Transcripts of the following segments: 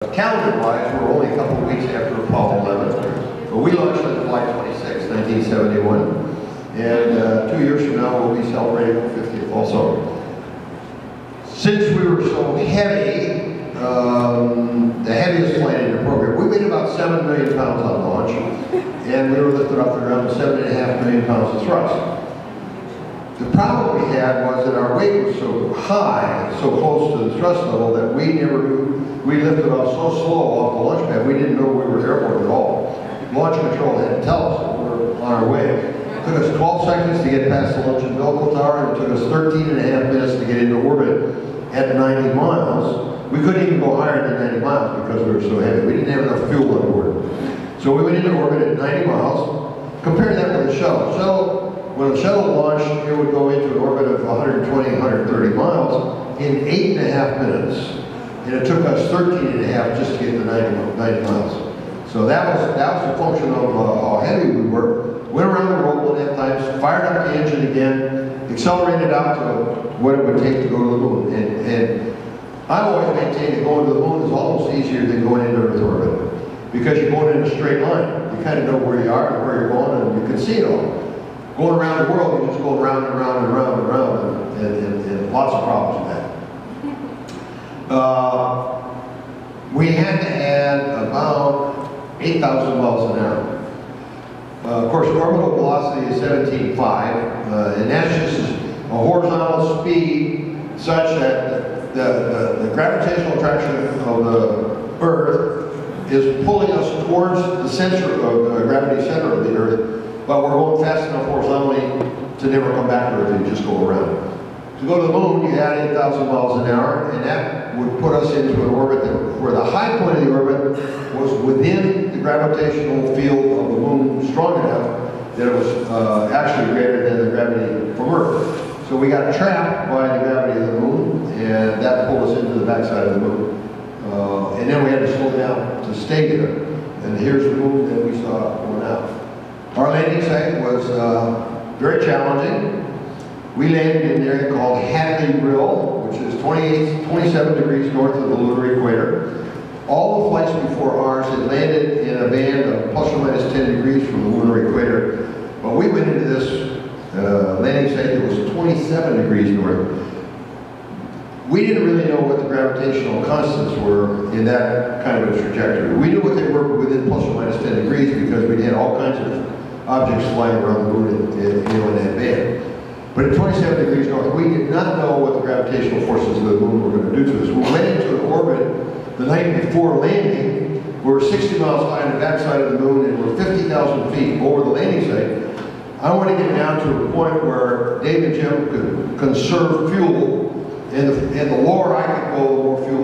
Calendar-wise, we're only a couple of weeks after Apollo 11, but we launched on July 26, 1971, and 2 years from now we'll be celebrating the 50th also. Since we were so heavy, the heaviest flight in the program, we weighed about 7 million pounds on launch, and we were lifted off the ground with 7.5 million pounds of thrust. The problem we had was that our weight was so high, so close to the thrust level, that we lifted off so slow off the launch pad, we didn't know we were airborne at all. Launch control had to tell us that we were on our way. It took us 12 seconds to get past the launch umbilical tower, and it took us 13 and a half minutes to get into orbit at 90 miles. We couldn't even go higher than 90 miles because we were so heavy. We didn't have enough fuel on board. So we went into orbit at 90 miles. Compare that with the shuttle. When the shuttle launched, it would go into an orbit of 120, 130 miles in 8.5 minutes. And it took us 13 and a half just to get to 90 miles. So that was a function of how heavy we were. Went around the world one half times, fired up the engine again, accelerated out to what it would take to go to the moon. And I've always maintained that going to the moon is almost easier than going into Earth orbit, because you're going in a straight line. You kind of know where you are and where you're going, and you can see it all. Going around the world, you just go around and around and around and around, and lots of problems with that. We had to add about 8,000 miles an hour. Of course, orbital velocity is 17.5, and that's just a horizontal speed such that the gravitational attraction of the Earth is pulling us towards the center of the gravity center of the Earth, but we're going fast enough horizontally to never come back to Earth, you just go around. To go to the moon, you add 8,000 miles an hour, and that would put us into an orbit where the high point of the orbit was within the gravitational field of the moon strong enough that it was actually greater than the gravity from Earth. So we got trapped by the gravity of the moon, and that pulled us into the backside of the moon. And then we had to slow down to stay there. And here's the moon that we saw going out. Our landing site was very challenging. We landed in an area called Hadley Rill, which is 27 degrees north of the lunar equator. All the flights before ours had landed in a band of plus or minus 10 degrees from the lunar equator. But we went into this landing site that was 27 degrees north. We didn't really know what the gravitational constants were in that kind of a trajectory. We knew what they were within plus or minus 10 degrees because we had all kinds of objects flying around the moon in that band. But at 27 degrees north, we did not know what the gravitational forces of the moon were going to do to us. We went into an orbit the night before landing. We were 60 miles high on the backside of the moon, and we're 50,000 feet over the landing site. I want to get down to a point where Dave and Jim could conserve fuel, and the lower I could go, the more fuel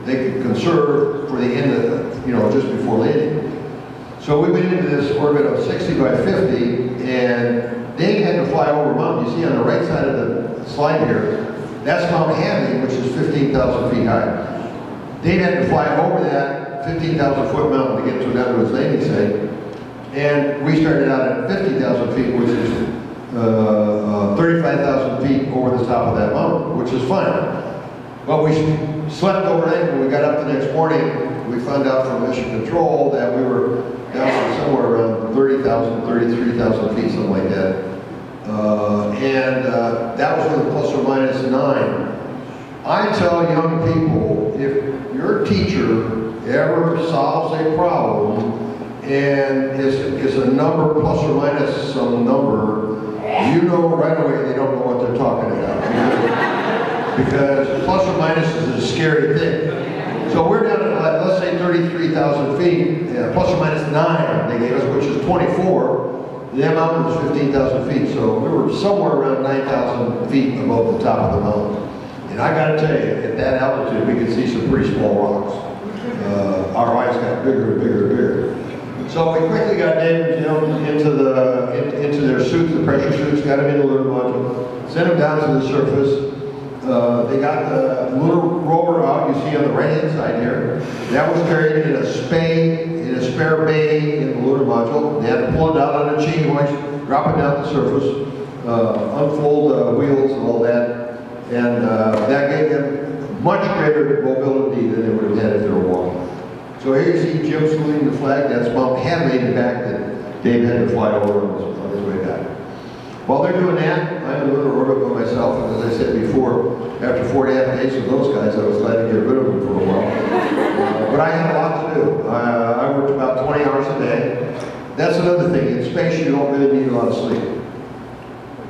they could conserve for the end of, just before landing. So we went into this orbit of 60 by 50, and Dave had to fly over a mountain. You see on the right side of the slide here, that's Mount Hadley, which is 15,000 feet high. Dave had to fly over that 15,000 foot mountain to get down to his landing site. And we started out at 50,000 feet, which is 35,000 feet over the top of that mountain, which is fine. But we slept overnight. When we got up the next morning, we found out from mission control that we were down to somewhere around 30,000, 33,000 feet, something like that. That was with a plus or minus 9. I tell young people, if your teacher ever solves a problem and is a number plus or minus some number, you know right away they don't know what they're talking about. Because plus or minus is a scary thing. So we're down at, let's say, 33,000 feet, plus or minus 9 they gave us, which is 24. That mountain was 15,000 feet, so we were somewhere around 9,000 feet above the top of the mountain. And I got to tell you, at that altitude, we could see some pretty small rocks. Our eyes got bigger and bigger and bigger. So we quickly got Dave and Jim into their suits, the pressure suits, got them in the lunar module, sent them down to the surface. They got the lunar rover out, you see on the right-hand side here. That was carried in a spare bay in the lunar module. They had to pull it out on a chain hoist, drop it down the surface, unfold wheels and all that. And that gave them much greater mobility than they would have had if they were walking. So here you see Jim saluting the flag. That's Mount Hadley in the back that Dave had to fly over on his way back. While they're doing that, I'm in a little orbit by myself, and as I said before, after 4.5 days with those guys, I was glad to get rid of them for a while. But I had a lot to do. I worked about 20 hours a day. That's another thing. In space, you don't really need a lot of sleep.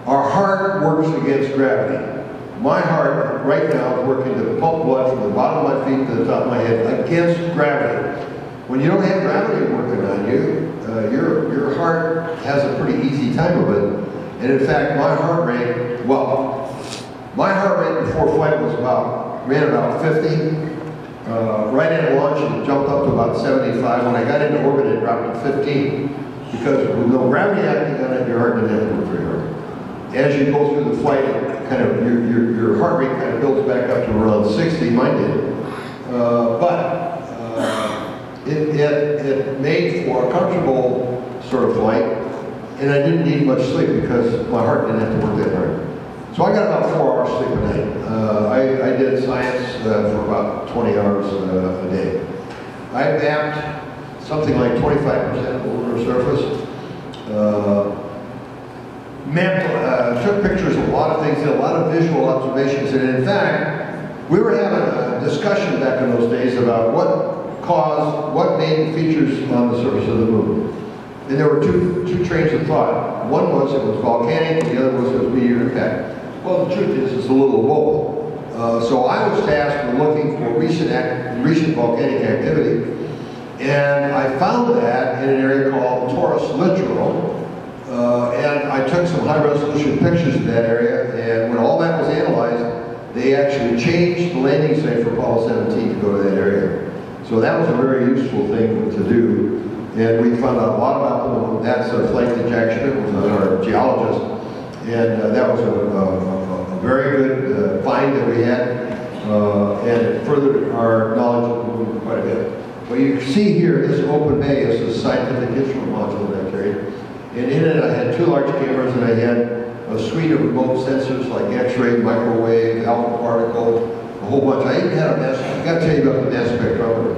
Our heart works against gravity. My heart right now is working to pump blood from the bottom of my feet to the top of my head against gravity. When you don't have gravity working on you, your heart has a pretty easy time of it. And in fact, my heart rate, my heart rate before flight ran about 50. Right at launch, it jumped up to about 75. When I got into orbit, it dropped to 15. Because with no gravity acting on it, your heart didn't have to work very hard. As you go through the flight, your heart rate kind of builds back up to around 60. Mine did. It made for a comfortable sort of flight, and I didn't need much sleep because my heart didn't have to work that hard. So I got about 4 hours sleep a night. I did science for about 20 hours a day. I mapped something like 25% of the lunar surface. Took pictures of a lot of things, did a lot of visual observations, and in fact, we were having a discussion back in those days about what made the features on the surface of the moon. And there were two trains of thought. One was it was volcanic, and the other was it was meteor impact. Well, the truth is, it's a little of both. So I was tasked with looking for recent volcanic activity, and I found that in an area called Taurus Littoral. And I took some high-resolution pictures of that area, and when all that was analyzed, they actually changed the landing site for Apollo 17 to go to that area. So that was a very useful thing to do, and we found out a lot about the moon. That's a flight dejection. It was our geologist, and that was a very good find that we had, and it furthered our knowledge of the moon quite a bit. What you see here, this open bay is a scientific instrument module that I carried. And in it I had 2 large cameras, and I had a suite of remote sensors like X-ray, microwave, alpha particle, a whole bunch. I even had I got to tell you about the mass spectrometer.